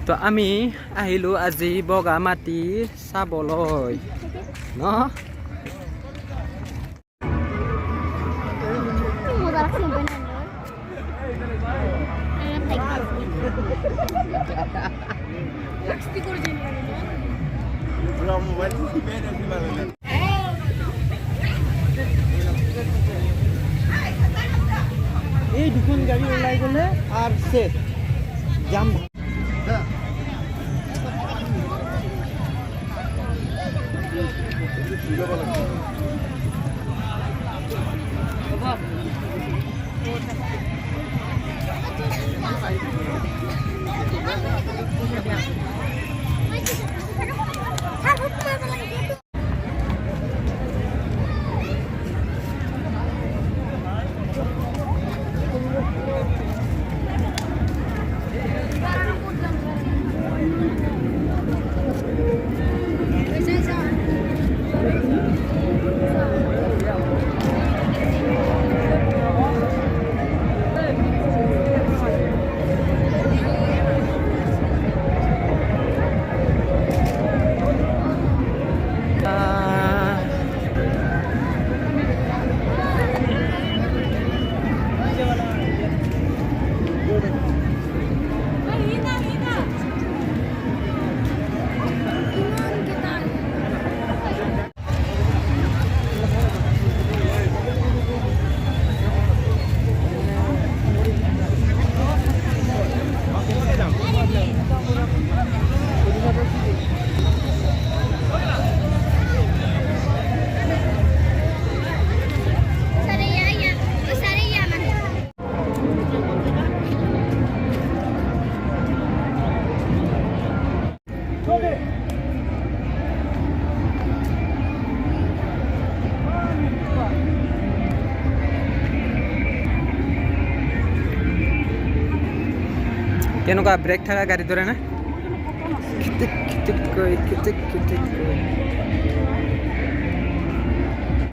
তো আমি আহিলোঁ আজি বগামাটি চাবলৈ ন এই দুখন গাড়ী ওলাই গ'লে আৰু চেট যাম কেনেকুৱা ব্ৰেক থকা গাড়ী ধৰে না খিটিক খিটিক কৈ